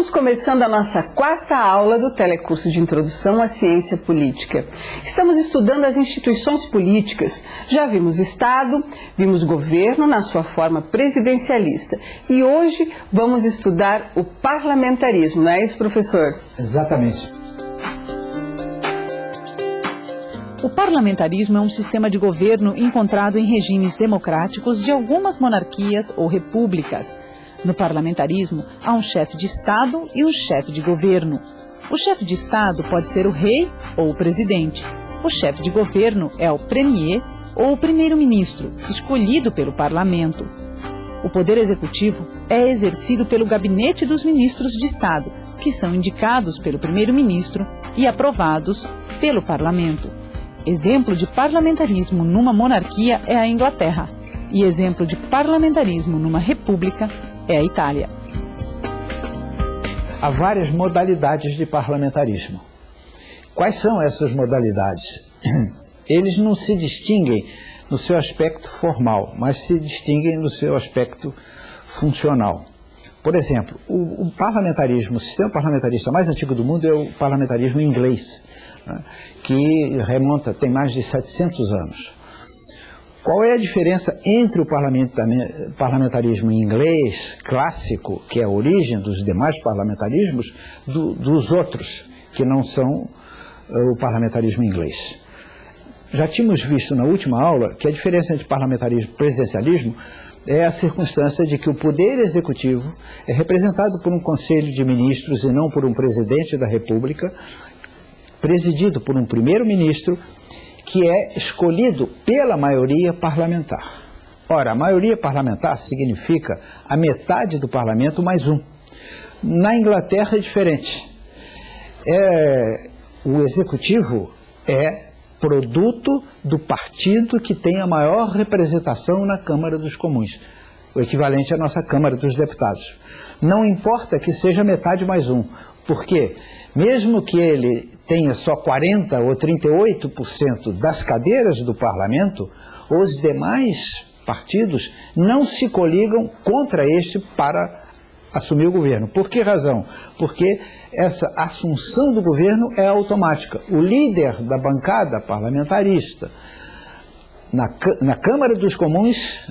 Estamos começando a nossa quarta aula do telecurso de Introdução à Ciência Política. Estamos estudando as instituições políticas. Já vimos Estado, vimos governo na sua forma presidencialista. E hoje vamos estudar o parlamentarismo, não é isso, professor? Exatamente. O parlamentarismo é um sistema de governo encontrado em regimes democráticos de algumas monarquias ou repúblicas. No parlamentarismo, há um chefe de Estado e um chefe de governo. O chefe de Estado pode ser o rei ou o presidente. O chefe de governo é o premier ou o primeiro-ministro, escolhido pelo parlamento. O poder executivo é exercido pelo gabinete dos ministros de Estado, que são indicados pelo primeiro-ministro e aprovados pelo parlamento. Exemplo de parlamentarismo numa monarquia é a Inglaterra, e exemplo de parlamentarismo numa república é a Itália. Há várias modalidades de parlamentarismo. Quais são essas modalidades? Eles não se distinguem no seu aspecto formal, mas se distinguem no seu aspecto funcional. Por exemplo, o parlamentarismo, o sistema parlamentarista mais antigo do mundo é o parlamentarismo inglês, né, que tem mais de 700 anos. Qual é a diferença entre o parlamentarismo inglês clássico, que é a origem dos demais parlamentarismos, dos outros, que não são o parlamentarismo inglês? Já tínhamos visto na última aula que a diferença entre parlamentarismo e presidencialismo é a circunstância de que o poder executivo é representado por um conselho de ministros e não por um presidente da República, presidido por um primeiro-ministro, que é escolhido pela maioria parlamentar. Ora, a maioria parlamentar significa a metade do parlamento mais um. Na Inglaterra é diferente. O executivo é produto do partido que tem a maior representação na Câmara dos Comuns, o equivalente à nossa Câmara dos Deputados. Não importa que seja metade mais um, porque mesmo que ele tenha só 40% ou 38% das cadeiras do parlamento, os demais partidos não se coligam contra este para assumir o governo. Por que razão? Porque essa assunção do governo é automática. O líder da bancada parlamentarista na Câmara dos Comuns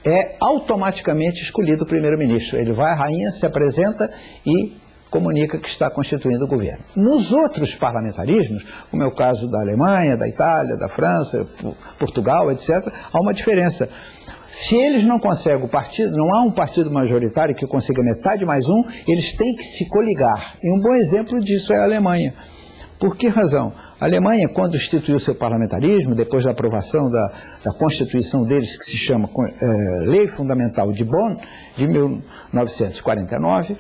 é automaticamente escolhido o primeiro-ministro. Ele vai à rainha, se apresenta e comunica que está constituindo o governo. Nos outros parlamentarismos, como é o caso da Alemanha, da Itália, da França, Portugal, etc., há uma diferença. Se eles não conseguem o partido, não há um partido majoritário que consiga metade mais um, eles têm que se coligar. E um bom exemplo disso é a Alemanha. Por que razão? A Alemanha, quando instituiu seu parlamentarismo, depois da aprovação da Constituição deles, que se chama Lei Fundamental de Bonn, de 1949,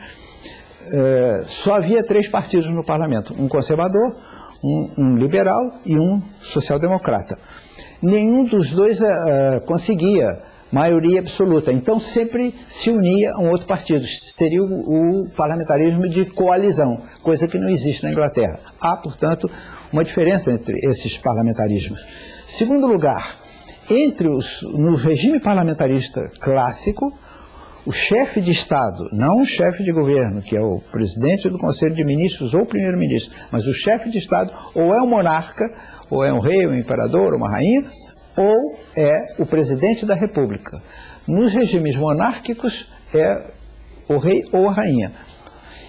só havia 3 partidos no parlamento, um conservador, um liberal e um social-democrata. Nenhum dos dois conseguia maioria absoluta, então sempre se unia a um outro partido. Seria o parlamentarismo de coalizão, coisa que não existe na Inglaterra. Há, portanto, uma diferença entre esses parlamentarismos. Segundo lugar, no regime parlamentarista clássico, o chefe de Estado, não o chefe de governo, que é o presidente do Conselho de Ministros ou o primeiro-ministro, mas o chefe de Estado ou é um monarca, ou é um rei, um imperador, uma rainha, ou é o presidente da República. Nos regimes monárquicos é o rei ou a rainha.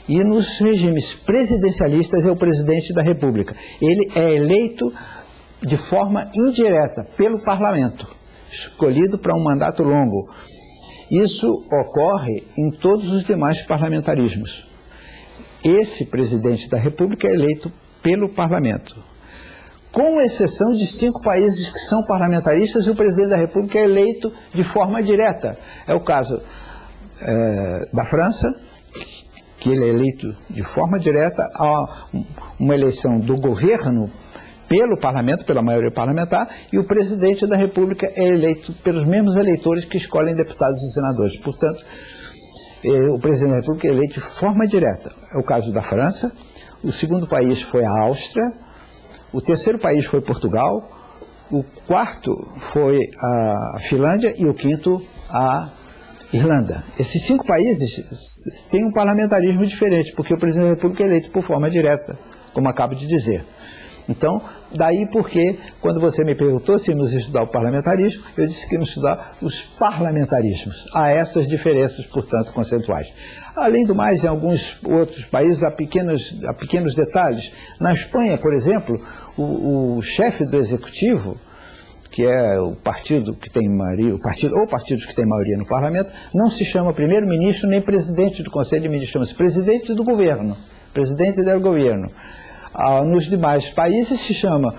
E nos regimes presidencialistas é o presidente da República. Ele é eleito de forma indireta pelo parlamento, escolhido para um mandato longo. Isso ocorre em todos os demais parlamentarismos. Esse presidente da República é eleito pelo parlamento, com exceção de 5 países que são parlamentaristas e o presidente da República é eleito de forma direta. É o caso da França, que ele é eleito de forma direta, há uma eleição do governo pelo parlamento, pela maioria parlamentar, e o presidente da República é eleito pelos mesmos eleitores que escolhem deputados e senadores. Portanto, o presidente da República é eleito de forma direta. É o caso da França. O segundo país foi a Áustria. O terceiro país foi Portugal. O quarto foi a Finlândia e o quinto a Irlanda. Esses 5 países têm um parlamentarismo diferente, porque o presidente da República é eleito por forma direta, como acabo de dizer. Então, daí porque, quando você me perguntou se íamos estudar o parlamentarismo, eu disse que íamos estudar os parlamentarismos. Há essas diferenças, portanto, conceituais. Além do mais, em alguns outros países há pequenos detalhes. Na Espanha, por exemplo, o chefe do executivo, que é o partido que tem maioria, ou partidos que têm maioria no parlamento, não se chama primeiro-ministro nem presidente do Conselho de Ministros, chama-se presidente do governo, presidente do governo. Nos demais países se chama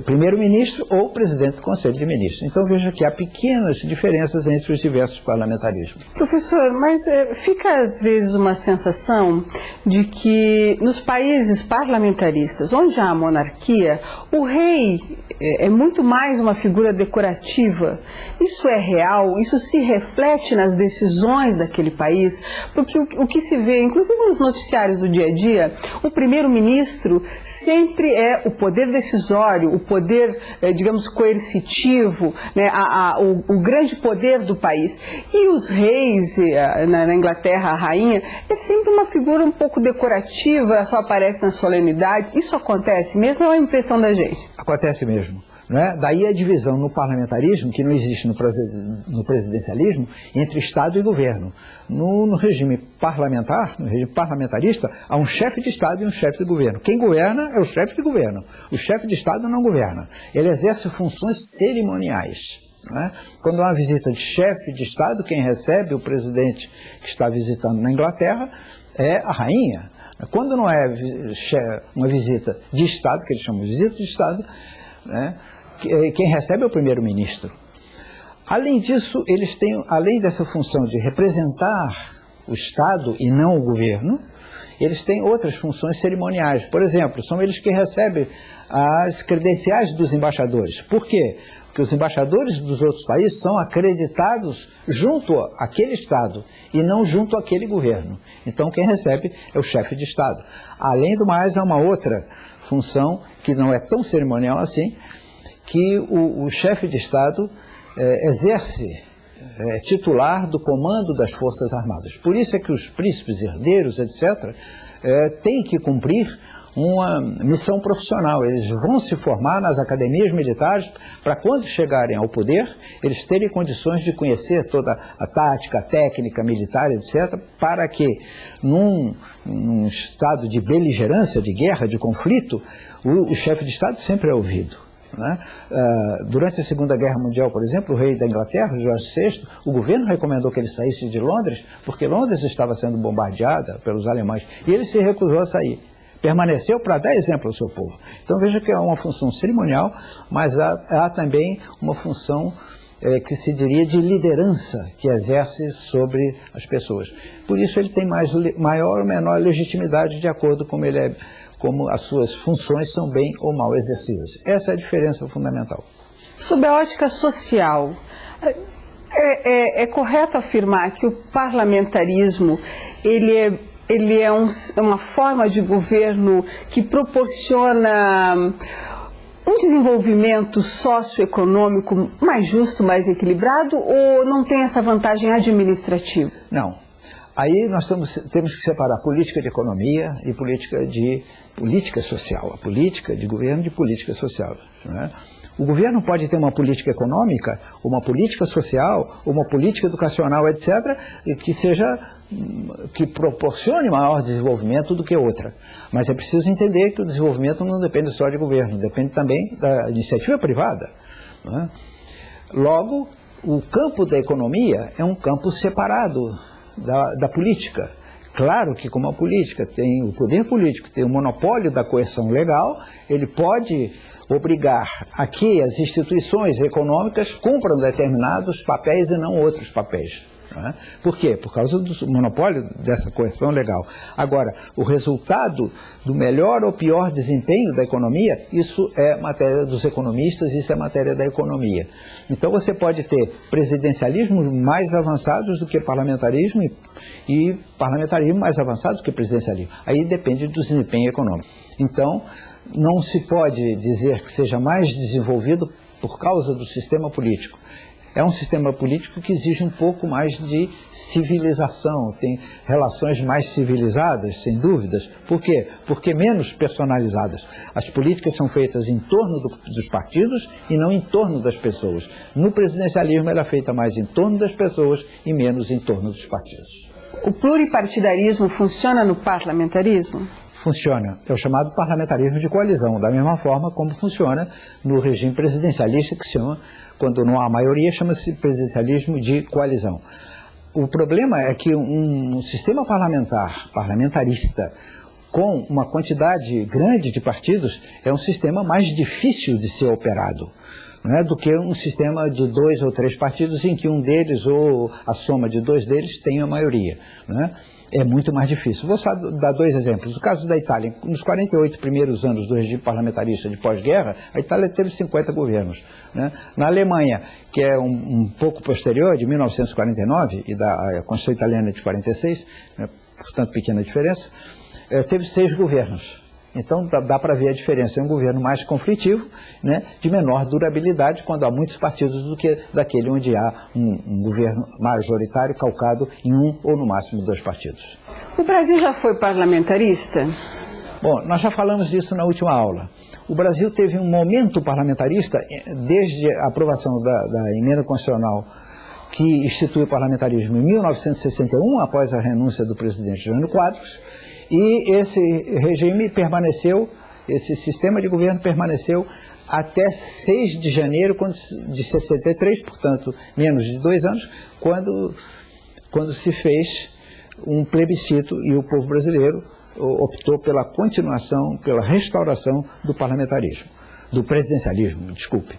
primeiro-ministro ou presidente do Conselho de Ministros. Então veja que há pequenas diferenças entre os diversos parlamentarismos. Professor, mas fica às vezes uma sensação de que nos países parlamentaristas, onde há monarquia, o rei é muito mais uma figura decorativa. Isso é real? Isso se reflete nas decisões daquele país? Porque o que se vê, inclusive nos noticiários do dia a dia, o primeiro-ministro sempre é o poder decisório, o poder, digamos, coercitivo, né, o grande poder do país. E os reis, na Inglaterra, a rainha, é sempre uma figura um pouco decorativa, só aparece nas solenidades. Isso acontece mesmo ou é uma impressão da gente? Acontece mesmo. Né? Daí a divisão no parlamentarismo, que não existe no presidencialismo, entre Estado e governo. No regime parlamentar, no regime parlamentarista, há um chefe de Estado e um chefe de governo. Quem governa é o chefe de governo. O chefe de Estado não governa. Ele exerce funções cerimoniais. Né? Quando há uma visita de chefe de Estado, quem recebe o presidente que está visitando na Inglaterra é a rainha. Quando não é uma visita de Estado, que eles chamam de visita de Estado, né? Quem recebe é o primeiro-ministro. Além disso, eles têm, além dessa função de representar o Estado e não o governo, eles têm outras funções cerimoniais. Por exemplo, são eles que recebem as credenciais dos embaixadores. Por quê? Porque os embaixadores dos outros países são acreditados junto àquele Estado e não junto àquele governo. Então, quem recebe é o chefe de Estado. Além do mais, há uma outra função que não é tão cerimonial assim, que o chefe de Estado exerce titular do comando das Forças Armadas. Por isso é que os príncipes, herdeiros, etc., têm que cumprir uma missão profissional. Eles vão se formar nas academias militares para, quando chegarem ao poder, eles terem condições de conhecer toda a tática, a técnica militar, etc., para que, num estado de beligerância, de guerra, de conflito, o chefe de Estado sempre é ouvido. Né? Durante a Segunda Guerra Mundial, por exemplo, o rei da Inglaterra, Jorge VI, o governo recomendou que ele saísse de Londres, porque Londres estava sendo bombardeada pelos alemães, e ele se recusou a sair. Permaneceu para dar exemplo ao seu povo. Então veja que é uma função cerimonial, mas há também uma função que se diria de liderança que exerce sobre as pessoas. Por isso ele tem maior ou menor legitimidade de acordo com como as suas funções são bem ou mal exercidas. Essa é a diferença fundamental. Sob a ótica social, é correto afirmar que o parlamentarismo ele é uma forma de governo que proporciona um desenvolvimento socioeconômico mais justo, mais equilibrado, ou não tem essa vantagem administrativa? Não. Aí nós temos que separar política de economia e política social. A política de governo de política social. Né? O governo pode ter uma política econômica, uma política social, uma política educacional, etc., que proporcione maior desenvolvimento do que outra. Mas é preciso entender que o desenvolvimento não depende só de governo, depende também da iniciativa privada. Né? Logo, o campo da economia é um campo separado da política. Claro que, como a política tem o poder político, tem o monopólio da coerção legal, ele pode obrigar a que as instituições econômicas cumpram determinados papéis e não outros papéis. Né? Por quê? Por causa do monopólio dessa coerção legal. Agora, o resultado do melhor ou pior desempenho da economia, isso é matéria dos economistas, isso é matéria da economia. Então você pode ter presidencialismos mais avançados do que parlamentarismo e parlamentarismo mais avançado do que presidencialismo. Aí depende do desempenho econômico. Então, não se pode dizer que seja mais desenvolvido por causa do sistema político. É um sistema político que exige um pouco mais de civilização, tem relações mais civilizadas, sem dúvidas. Por quê? Porque menos personalizadas. As políticas são feitas em torno dos partidos e não em torno das pessoas. No presidencialismo ela é feita mais em torno das pessoas e menos em torno dos partidos. O pluripartidarismo funciona no parlamentarismo? Funciona. É o chamado parlamentarismo de coalizão, da mesma forma como funciona no regime presidencialista, que se chama, quando não há maioria, chama-se presidencialismo de coalizão. O problema é que um sistema parlamentarista, com uma quantidade grande de partidos, é um sistema mais difícil de ser operado, não é, do que um sistema de 2 ou 3 partidos em que um deles ou a soma de 2 deles tem a maioria, não é? É muito mais difícil. Vou só dar 2 exemplos. O caso da Itália, nos 48 primeiros anos do regime parlamentarista de pós-guerra, a Itália teve 50 governos, né? Na Alemanha, que é um pouco posterior, de 1949, e da Constituição Italiana de 46, né, portanto pequena diferença, teve 6 governos. Então dá para ver a diferença. É um governo mais conflitivo, né, de menor durabilidade, quando há muitos partidos, do que daquele onde há um governo majoritário calcado em um ou no máximo 2 partidos. O Brasil já foi parlamentarista? Bom, nós já falamos disso na última aula. O Brasil teve um momento parlamentarista desde a aprovação da emenda constitucional que institui o parlamentarismo em 1961, após a renúncia do presidente Jânio Quadros. E esse regime permaneceu, esse sistema de governo permaneceu até 6 de janeiro de 63, portanto, menos de 2 anos, quando se fez um plebiscito e o povo brasileiro optou pela continuação, pela restauração do parlamentarismo, do presidencialismo, desculpe.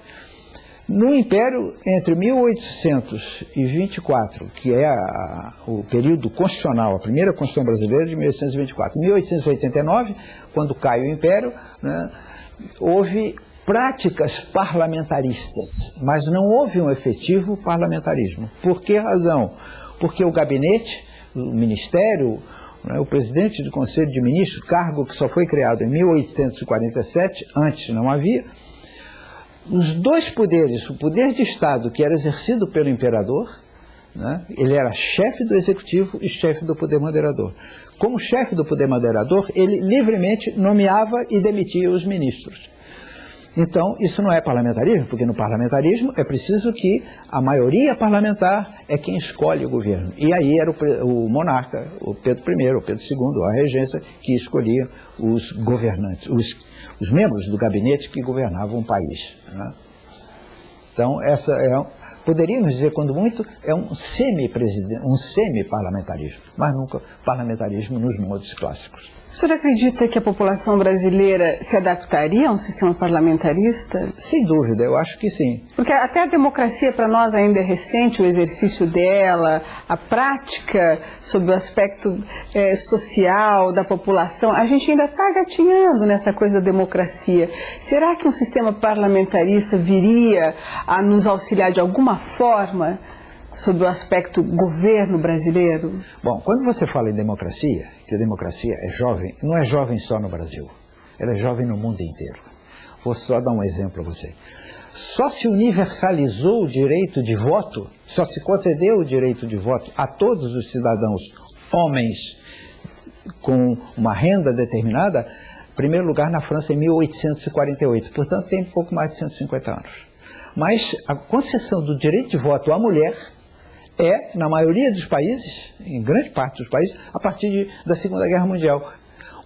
No Império, entre 1824, que é o período constitucional, a primeira Constituição brasileira de 1824, e 1889, quando cai o Império, né, houve práticas parlamentaristas, mas não houve um efetivo parlamentarismo. Por que razão? Porque o gabinete, o ministério, né, o presidente do Conselho de Ministros, cargo que só foi criado em 1847, antes não havia. Os 2 poderes, o poder de Estado, que era exercido pelo imperador, né, ele era chefe do executivo e chefe do poder moderador. Como chefe do poder moderador, ele livremente nomeava e demitia os ministros. Então, isso não é parlamentarismo, porque no parlamentarismo é preciso que a maioria parlamentar é quem escolhe o governo. E aí era o monarca, o Pedro I, o Pedro II, a regência, que escolhia os governantes, os membros do gabinete que governavam o país, né? Então, poderíamos dizer, quando muito, é um semi-parlamentarismo, mas nunca parlamentarismo nos modos clássicos. O senhor acredita que a população brasileira se adaptaria a um sistema parlamentarista? Sem dúvida, eu acho que sim. Porque até a democracia para nós ainda é recente, o exercício dela, a prática sobre o aspecto social da população, a gente ainda está gatinhando nessa coisa da democracia. Será que um sistema parlamentarista viria a nos auxiliar de alguma forma sobre o aspecto governo brasileiro? Bom, quando você fala em democracia, que a democracia é jovem, não é jovem só no Brasil, ela é jovem no mundo inteiro. Vou só dar um exemplo a você. Só se universalizou o direito de voto, só se concedeu o direito de voto a todos os cidadãos, homens, com uma renda determinada, em primeiro lugar na França em 1848, portanto tem pouco mais de 150 anos. Mas a concessão do direito de voto à mulher é, na maioria dos países, em grande parte dos países, a partir da Segunda Guerra Mundial.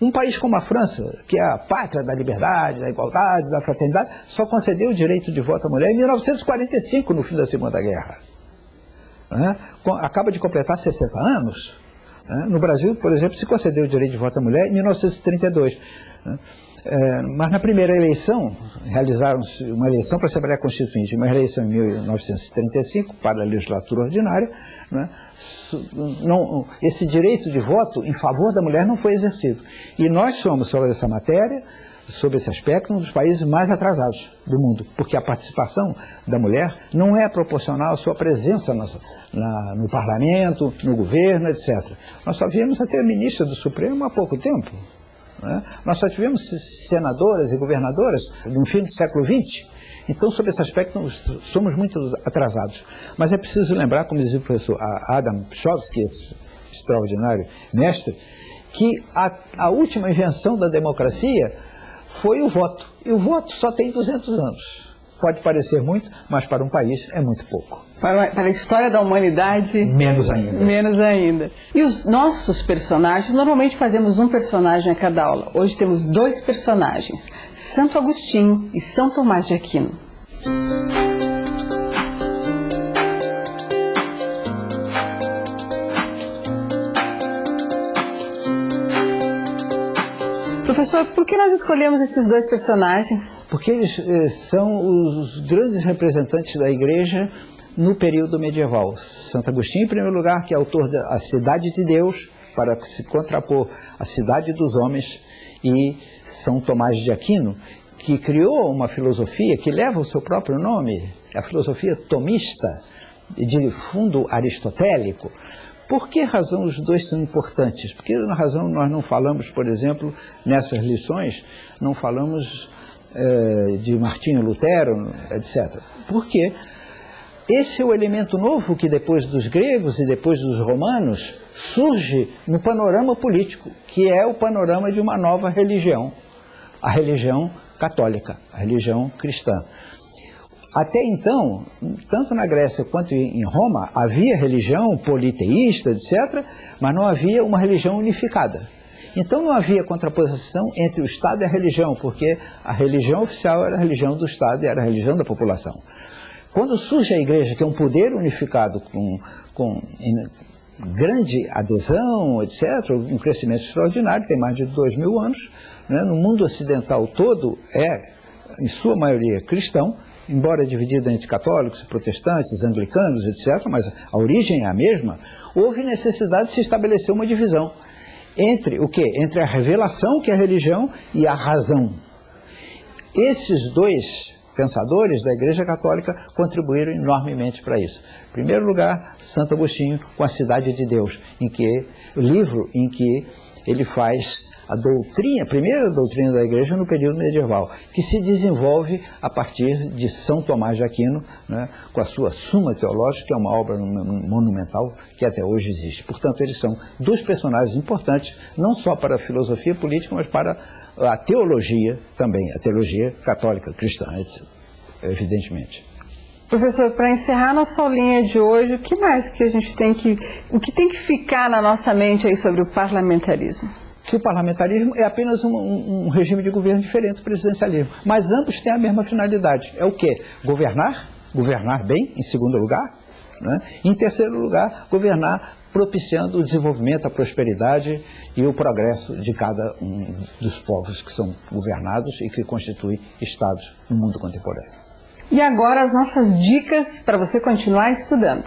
Um país como a França, que é a pátria da liberdade, da igualdade, da fraternidade, só concedeu o direito de voto à mulher em 1945, no fim da Segunda Guerra. Acaba de completar 60 anos. No Brasil, por exemplo, se concedeu o direito de voto à mulher em 1932. Mas na primeira eleição, realizaram-se uma eleição para a Assembleia Constituinte, uma eleição em 1935 para a legislatura ordinária, né? Esse direito de voto em favor da mulher não foi exercido. E nós somos, sobre essa matéria, sobre esse aspecto, um dos países mais atrasados do mundo, porque a participação da mulher não é proporcional à sua presença no parlamento, no governo, etc. Nós só vimos até a ministra do Supremo há pouco tempo. Nós só tivemos senadoras e governadoras no fim do século XX, Então, sob esse aspecto, nós somos muito atrasados. Mas é preciso lembrar, como dizia o professor Adam Chomsky, esse extraordinário mestre, que a última invenção da democracia foi o voto. E o voto só tem 200 anos. Pode parecer muito, mas para um país é muito pouco. Para a história da humanidade... Menos ainda. Menos ainda. E os nossos personagens, normalmente fazemos um personagem a cada aula. Hoje temos 2 personagens, Santo Agostinho e São Tomás de Aquino. Professor, por que nós escolhemos esses 2 personagens? Porque eles são os grandes representantes da Igreja no período medieval. Santo Agostinho, em primeiro lugar, que é autor da Cidade de Deus, para se contrapor à Cidade dos Homens, e São Tomás de Aquino, que criou uma filosofia que leva o seu próprio nome, a filosofia tomista, de fundo aristotélico. Por que razão os 2 são importantes? Porque na razão nós não falamos, por exemplo, nessas lições, não falamos de Martinho Lutero, etc. Porque esse é o elemento novo que depois dos gregos e depois dos romanos surge no panorama político, que é o panorama de uma nova religião, a religião católica, a religião cristã. Até então, tanto na Grécia quanto em Roma, havia religião politeísta, etc., mas não havia uma religião unificada. Então não havia contraposição entre o Estado e a religião, porque a religião oficial era a religião do Estado e era a religião da população. Quando surge a Igreja, que é um poder unificado com grande adesão, etc., um crescimento extraordinário, tem mais de 2000 anos, né? No mundo ocidental todo é, em sua maioria, cristão, embora dividido entre católicos, protestantes, anglicanos, etc., mas a origem é a mesma, houve necessidade de se estabelecer uma divisão entre o quê? Entre a revelação, que é a religião, e a razão. Esses 2 pensadores da Igreja Católica contribuíram enormemente para isso. Em primeiro lugar, Santo Agostinho, com a Cidade de Deus, o livro em que ele faz a primeira doutrina da Igreja no período medieval, que se desenvolve a partir de São Tomás de Aquino, né, com a sua Suma Teológica, que é uma obra monumental que até hoje existe. Portanto, eles são 2 personagens importantes, não só para a filosofia política, mas para a teologia também, a teologia católica, cristã, etc., evidentemente. Professor, para encerrar nossa aulinha de hoje, o que mais que a gente o que tem que ficar na nossa mente aí sobre o parlamentarismo? Que o parlamentarismo é apenas um regime de governo diferente do presidencialismo. Mas ambos têm a mesma finalidade. É o quê? Governar bem, em segundo lugar. Né? Em terceiro lugar, governar propiciando o desenvolvimento, a prosperidade e o progresso de cada um dos povos que são governados e que constituem estados no mundo contemporâneo. E agora as nossas dicas para você continuar estudando.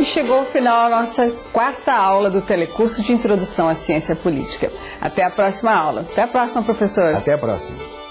E chegou ao final a nossa 4ª aula do telecurso de Introdução à Ciência Política. Até a próxima aula. Até a próxima, professor. Até a próxima.